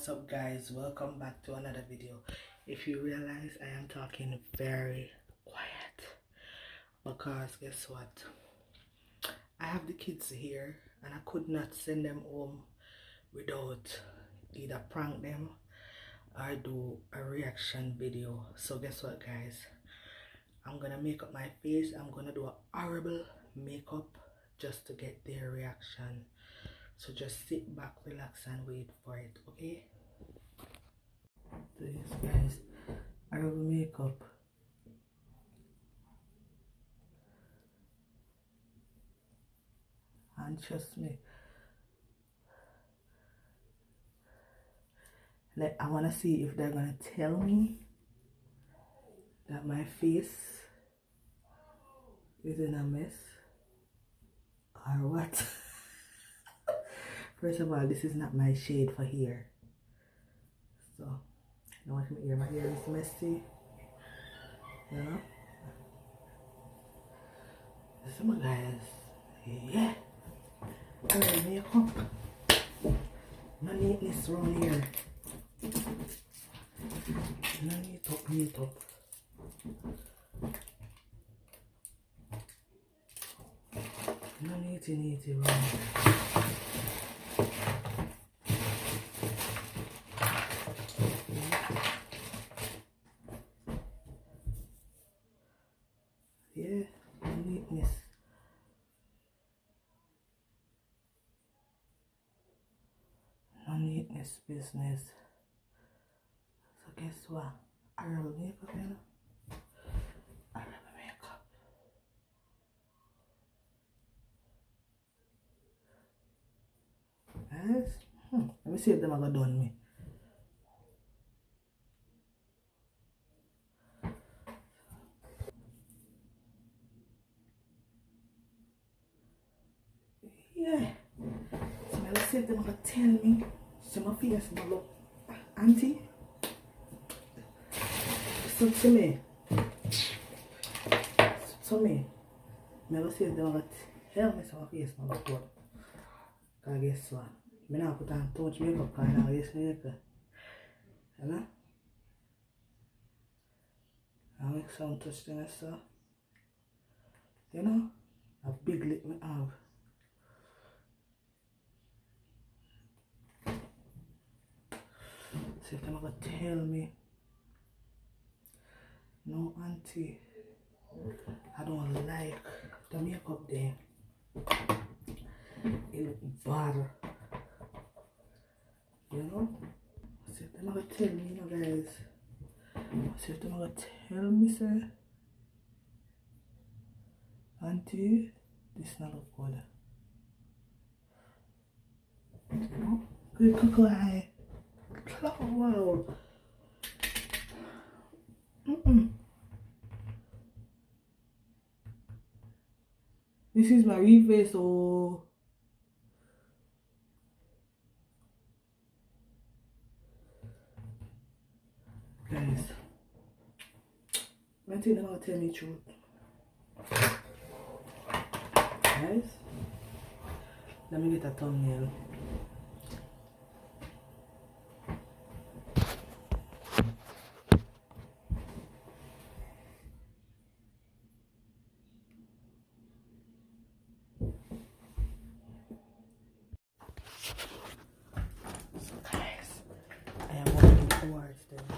What's up guys, welcome back to another video. If you realize I am talking very quiet because guess what, I have the kids here and I could not send them home without either prank them or do a reaction video. So guess what guys, I'm gonna make up my face. I'm gonna do a horrible makeup just to get their reaction. So just sit back, relax and wait for it, okay? So yes guys, horrible makeup. And trust me, like I wanna see if they're gonna tell me that my face is in a mess or what. First of all, this is not my shade for hair. So, I don't want my hair. My hair is messy. You know? So, my guys, yeah. Alright, makeup. No neatness around here. No makeup. No neaty around here. Yeah, no neatness. No neatness business. So guess what? I have makeup, you know? I have makeup. Guys, let me see if them have done me. Yeah. So let's see if they're gonna tell me. So my face my look. Auntie. So to me. I'll see if they're gonna tell me so my face my look good. Cause guess what? I now put on too much makeup cause now yes makeup. You know? I make some touch things so. You know? A big lip me have. See if they're gonna tell me. No auntie, I don't like the makeup there. It look bad. You know? See if they're gonna tell me, you know guys. See if they're gonna tell me, sir. Auntie, this not look good. You know? Good cocoa eye. Wow. This is my real face, so guys, I think they're gonna tell me the truth. Guys, let me get a thumbnail. So guys, I am working towards them now.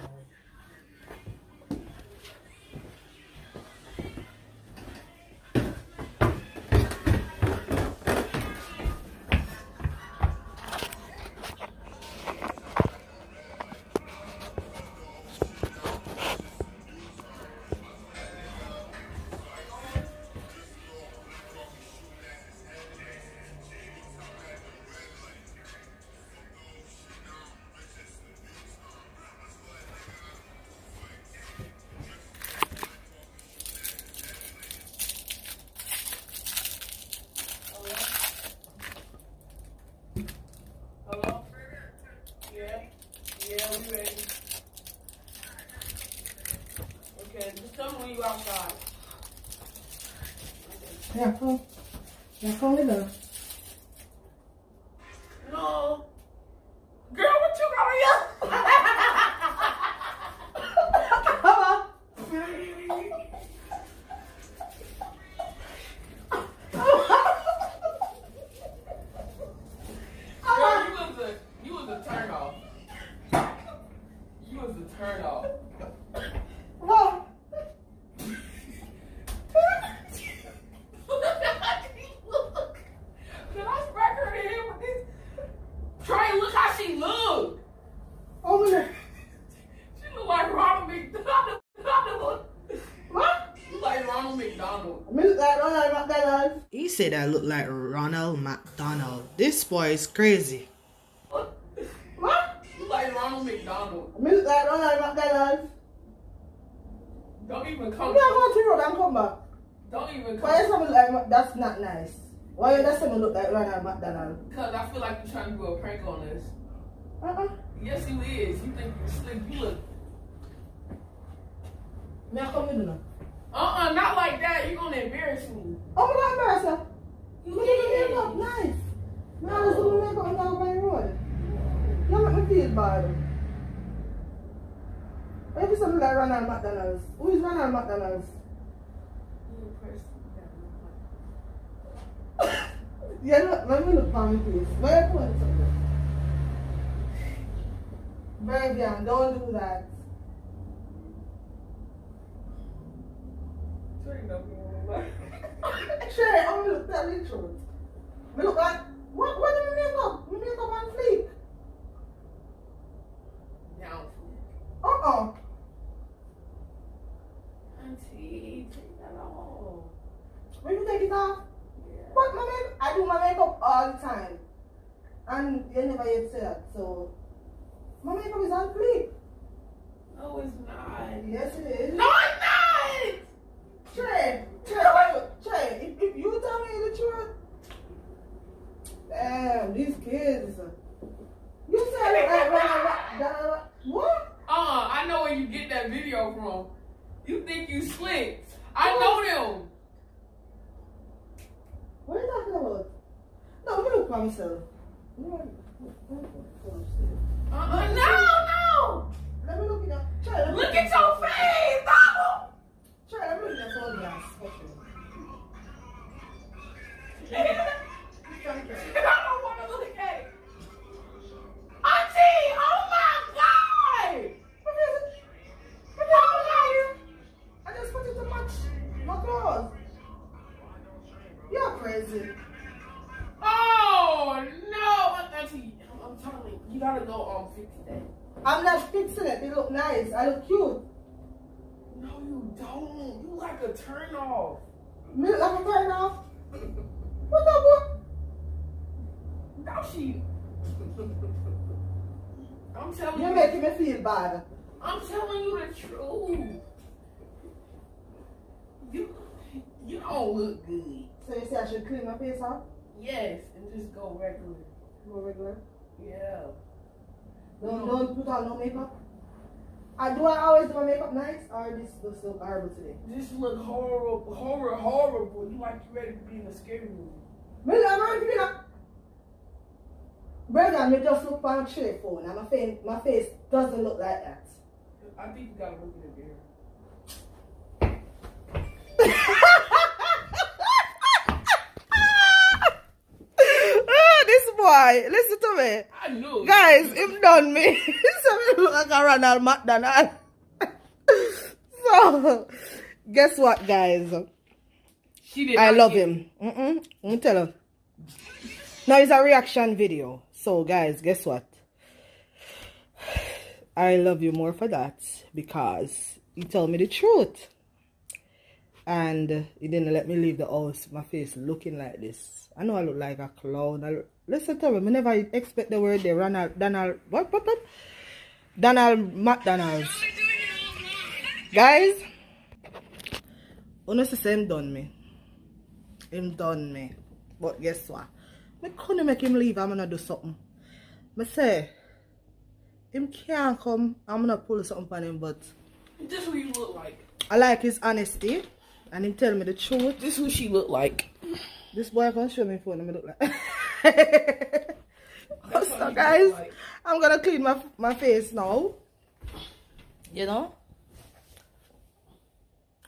Yeah, we ready. Okay, just tell me when you outside. Yeah, come. Yeah, come with us. No. Girl, what you got on your said I look like Ronald McDonald. This boy is crazy. What? What? You like Ronald McDonald. Me look like Ronald McDonald. Don't even come. I'm going to the road and come back. Don't even come. Why you say me like that's not nice? Why you just say me look like Ronald McDonald? Because I feel like you're trying to do a prank on us. Yes, you is. You think you're slick. You look. Me I come with you now. Not like that. You're gonna embarrass me. Oh my God, Marissa. You Me do my makeup nice. Me always do my makeup on top of my road. You make me feel bad. Why you say me like Ronald McDonald's? Who is Ronald McDonald's? Yeah, look, let me look for me, please. Where you put something? Vivian, don't do that. Sure, I'm gonna tell you the truth. Me look like, what do you make up? You make up on fleek. Down. Auntie, take that off. When you take it off? Yeah. But I do my makeup all the time. And you never yet say that, so my makeup is on fleek. No, it's not. Yes, it is. No, it's not! Trey, if you tell me the truth, damn, these kids. You said what? I know where you get that video from. You think you slick. I know them. What are you talking about? No, let me look for myself. No. Let me look it up. Trey, Look at your face, no! Trey, let me look at your glass. I don't want to look at it. Auntie, oh my God! I just put it to match my clothes. You're crazy. Oh no, Auntie, I'm telling you, you gotta go on 50 days. I'm not fixing it. They look nice. I look cute. No, you don't. You like a turn off. Me look like a turn off? What the boy? No, she. I'm telling you. You're making me feel bad. I'm telling you the truth. You don't look good. So you say I should clean my face off? Yes, and just go regular. Go regular? Yeah. Don't put on no makeup? Do I always do my makeup nice? Or this looks so horrible today? This look horrible. You like you ready to be in a scary movie. I'm ready to be like... Brother, me just look on a tray phone and my face doesn't look like that. I think you gotta look in the mirror. This boy, listen to me. I knew. Guys, him done me. So me look like a Ronald McDonald. So, guess what, guys? She did. I love him. Let me tell her. Now it's a reaction video. So, guys, guess what? I love you more for that because you told me the truth. And he didn't let me leave the house. My face looking like this. I know I look like a clown. Listen to me. I never expect the word there. Donald McDonald's. Guys, honestly, him done me. Him done me. But guess what? I couldn't make him leave. I'm gonna do something. I say, him can't come. I'm gonna pull something on him, but This is what you look like. I like his honesty. And he tell me the truth. This is what she look like. This boy can show me phone and me look like. So guys, I'm gonna clean my face now. You know?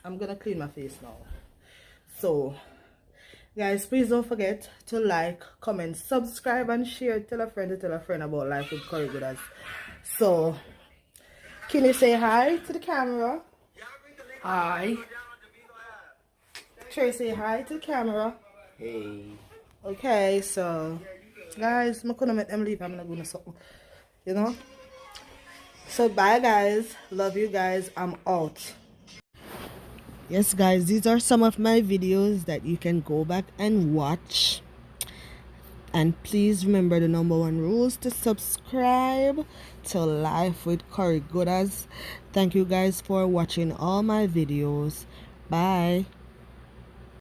I'm gonna clean my face now. So guys, please don't forget to like, comment, subscribe, and share. Tell a friend about Life with Curry Gooders. So can you say hi to the camera? Hi. Trey, say hi to the camera. Hey. Okay, so guys, I'm gonna make them leave. I'm gonna go to something, you know. So bye guys, love you guys. I'm out. Yes, guys, these are some of my videos that you can go back and watch. And please remember the number one rules to subscribe to Life with Curry Goodas. Thank you guys for watching all my videos. Bye.